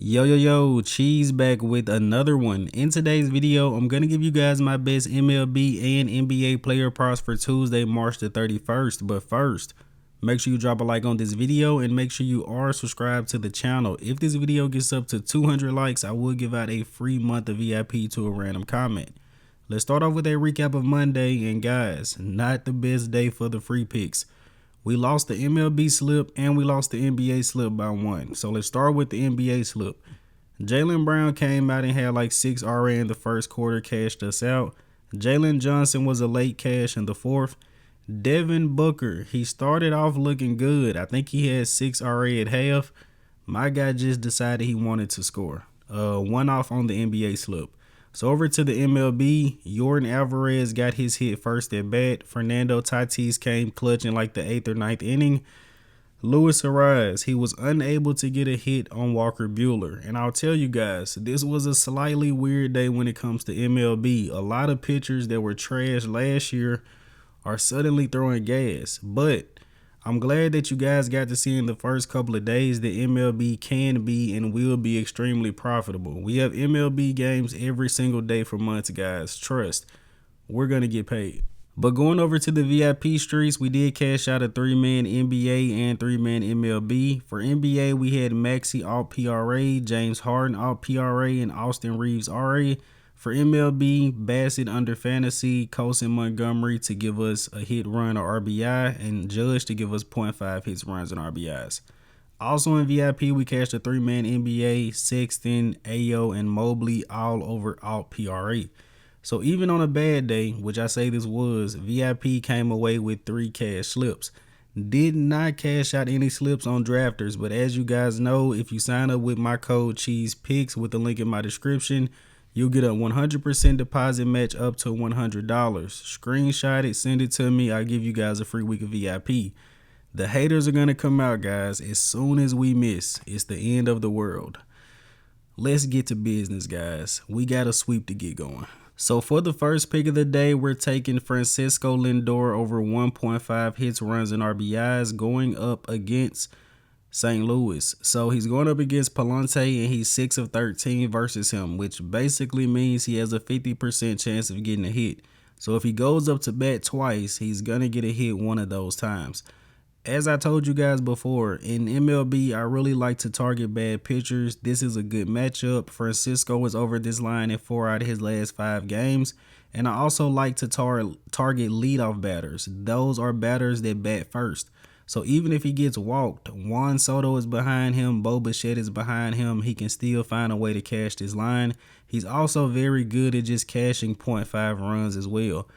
Yo, Cheese back with another one. In today's video, I'm going to give you guys my best MLB and NBA player props for Tuesday, March the 31st. But first, make sure you drop a like on this video and make sure you are subscribed to the channel. If this video gets up to 200 likes, I will give out a free month of VIP to a random comment. Let's start off with a recap of Monday, and guys, not the best day for the free picks. We lost the MLB slip and we lost the NBA slip by one. So let's start with the NBA slip. Jaylen Brown came out and had like 6 RA in the first quarter, cashed us out. Jalen Johnson was a late cash in the fourth. Devin Booker, he started off looking good. I think he had 6 RA at half. My guy just decided he wanted to score. One off on the NBA slip. So over to the MLB, Jordan Alvarez got his hit first at bat. Fernando Tatis came clutch in like the 8th or 9th inning. Luis Ariz, he was unable to get a hit on Walker Buehler. And I'll tell you guys, this was a slightly weird day when it comes to MLB. A lot of pitchers that were trash last year are suddenly throwing gas. But I'm glad that you guys got to see in the first couple of days that MLB can be and will be extremely profitable. We have MLB games every single day for months, guys. Trust, we're going to get paid. But going over to the VIP streets, we did cash out a 3-man NBA and 3-man MLB. For NBA, we had Maxey alt PRA, James Harden alt PRA, and Austin Reeves RA. For MLB, Bassett under fantasy, Colson Montgomery to give us a hit run or RBI, and Judge to give us 0.5 hits, runs, and RBIs. Also in VIP, we cashed a 3-man NBA, Sexton, Ayo, and Mobley all over alt PRA. So even on a bad day, which I say this was, VIP came away with 3 cash slips. Did not cash out any slips on drafters, but as you guys know, if you sign up with my code CHEESEPICKS with the link in my description, you'll get a 100% deposit match up to $100. Screenshot it, send it to me. I'll give you guys a free week of VIP. The haters are going to come out, guys, as soon as we miss. It's the end of the world. Let's get to business, guys. We got a sweep to get going. So for the first pick of the day, we're taking Francisco Lindor over 1.5 hits, runs, and RBIs going up against St. Louis. So he's going up against Palante and he's 6 of 13 versus him, which basically means he has a 50% chance of getting a hit. So if he goes up to bat twice, he's going to get a hit one of those times. As I told you guys before, in MLB, I really like to target bad pitchers. This is a good matchup. Francisco is over this line in 4 out of his last 5 games. And I also like to target leadoff batters. Those are batters that bat first. So even if he gets walked, Juan Soto is behind him, Bo Bichette is behind him, he can still find a way to cash this line. He's also very good at just cashing 0.5 runs as well.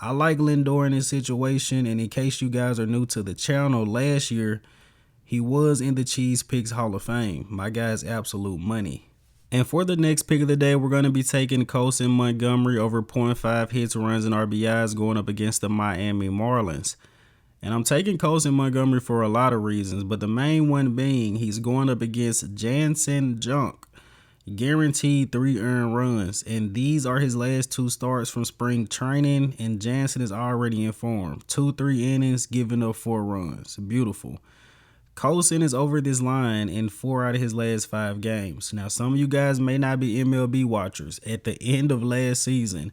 I like Lindor in this situation, and in case you guys are new to the channel, last year he was in the Cheese Picks Hall of Fame. My guy's absolute money. And for the next pick of the day, we're going to be taking Colson Montgomery over 0.5 hits, runs, and RBIs going up against the Miami Marlins. And I'm taking Colson Montgomery for a lot of reasons, but the main one being he's going up against Jansen Junk. Guaranteed 3 earned runs, and these are his last 2 starts from spring training, and Jansen is already in form. 2-3 innings, giving up 4 runs. Beautiful. Colson is over this line in 4 out of his last 5 games. Now, some of you guys may not be MLB watchers. At the end of last season,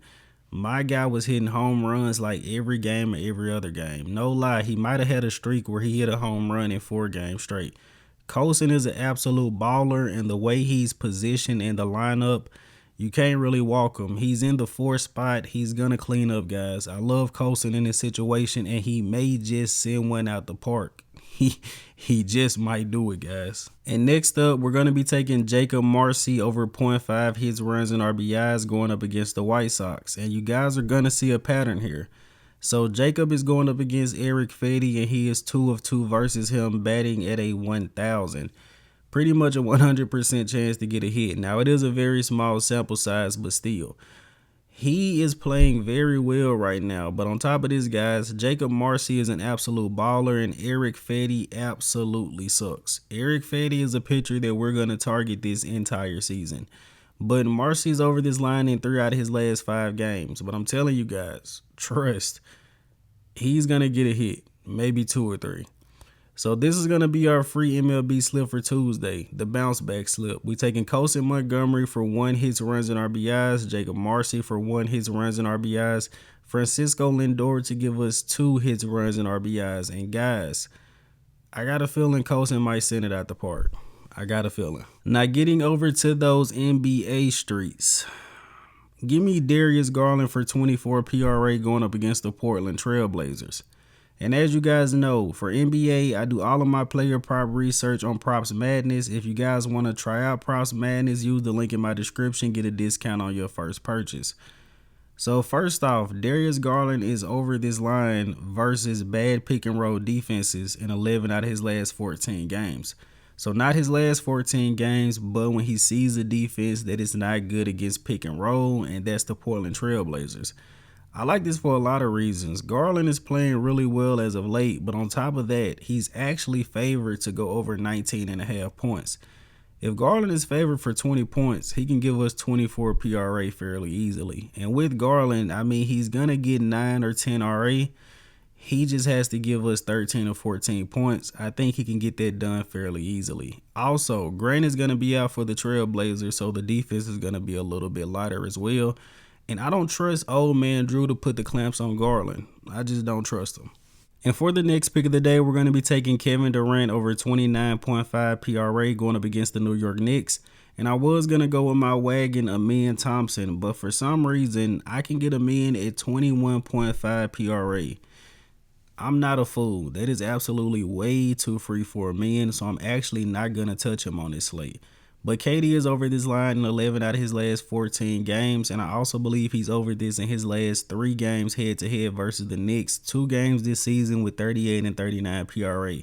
my guy was hitting home runs like every game or every other game. No lie, he might have had a streak where he hit a home run in 4 games straight. Colson is an absolute baller, and the way he's positioned in the lineup, you can't really walk him. He's in the 4th spot. He's going to clean up, guys. I love Colson in this situation, and he may just send one out the park. He just might do it, guys. And next up, we're going to be taking Jacob Marcy over 0.5 hits, runs, and RBIs going up against the White Sox. And you guys are going to see a pattern here. So Jacob is going up against Eric Fetty, and he is 2 of 2 versus him, batting at a 1,000. Pretty much a 100% chance to get a hit. Now, it is a very small sample size, but still. He is playing very well right now. But on top of this, guys, Jacob Marcy is an absolute baller, and Eric Fetty absolutely sucks. Eric Fetty is a pitcher that we're going to target this entire season. But Marcy's over this line in 3 out of his last 5 games. But I'm telling you guys, trust, he's going to get a hit, maybe 2 or 3. So this is going to be our free MLB slip for Tuesday, the bounce back slip. We taking Colson Montgomery for 1 hits, runs, and RBIs, Jacob Marcy for 1 hits, runs, and RBIs, Francisco Lindor to give us 2 hits, runs, and RBIs. And guys, I got a feeling Colson might send it out the park. I got a feeling. Now getting over to those NBA streets. Give me Darius Garland for 24 PRA going up against the Portland Trail Blazers. And as you guys know, for NBA, I do all of my player prop research on Props Madness. If you guys want to try out Props Madness, use the link in my description, get a discount on your first purchase. So first off, Darius Garland is over this line versus bad pick and roll defenses in 11 out of his last 14 games. So not his last 14 games, but when he sees a defense that is not good against pick and roll, and that's the Portland Trail Blazers. I like this for a lot of reasons. Garland is playing really well as of late, but on top of that, he's actually favored to go over 19.5 points. If Garland is favored for 20 points, he can give us 24 PRA fairly easily. And with Garland, I mean, he's going to get 9 or 10 RA. He just has to give us 13 or 14 points. I think he can get that done fairly easily. Also, Grant is going to be out for the Trailblazers, so the defense is going to be a little bit lighter as well. And I don't trust old man Drew to put the clamps on Garland. I just don't trust him. And for the next pick of the day, we're going to be taking Kevin Durant over 29.5 PRA going up against the New York Knicks. And I was going to go with my wagon, Amin Thompson, but for some reason, I can get Amin at 21.5 PRA. I'm not a fool. That is absolutely way too free for Amin, so I'm actually not going to touch him on this slate. But KD is over this line in 11 out of his last 14 games, and I also believe he's over this in his last 3 games head-to-head versus the Knicks, 2 games this season with 38 and 39 PRA.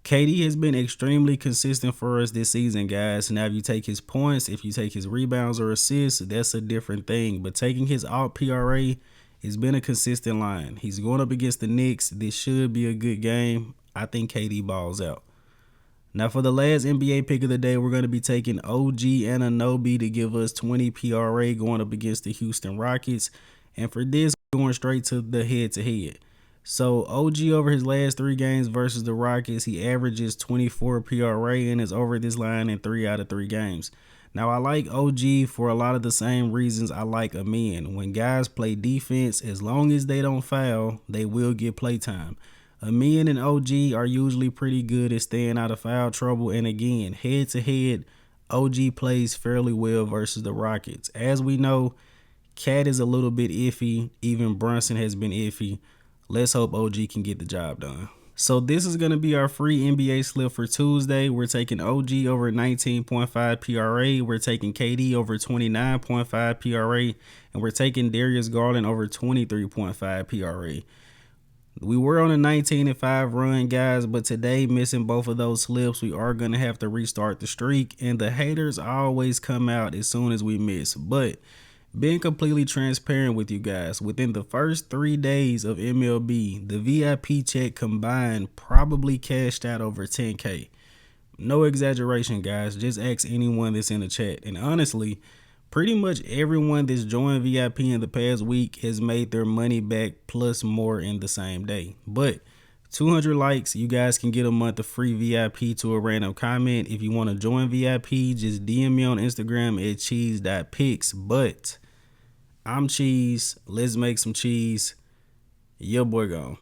KD has been extremely consistent for us this season, guys. Now, if you take his points, if you take his rebounds or assists, that's a different thing. But taking his alt PRA, it's been a consistent line. He's going up against the Knicks. This should be a good game. I think KD balls out. Now for the last NBA pick of the day, we're going to be taking OG Anunoby to give us 20 PRA going up against the Houston Rockets. And for this, we're going straight to the head-to-head. So OG over his last 3 games versus the Rockets, he averages 24 PRA and is over this line in 3 out of 3 games. Now I like OG for a lot of the same reasons I like Amin. When guys play defense, as long as they don't foul, they will get playtime. Amin and OG are usually pretty good at staying out of foul trouble. And again, head-to-head, OG plays fairly well versus the Rockets. As we know, Cat is a little bit iffy. Even Brunson has been iffy. Let's hope OG can get the job done. So this is going to be our free NBA slip for Tuesday. We're taking OG over 19.5 PRA. We're taking KD over 29.5 PRA. And we're taking Darius Garland over 23.5 PRA. We were on a 19-5 run, guys, but today, missing both of those slips, we are going to have to restart the streak, and the haters always come out as soon as we miss. But being completely transparent with you guys, within the first 3 days of MLB, the VIP check combined probably cashed out over 10K. No exaggeration, guys. Just ask anyone that's in the chat. And honestly, pretty much everyone that's joined VIP in the past week has made their money back plus more in the same day. But 200 likes, you guys can get a month of free VIP to a random comment. If you want to join VIP, just DM me on Instagram at cheese.pics. But I'm Cheese. Let's make some cheese. Your boy gone.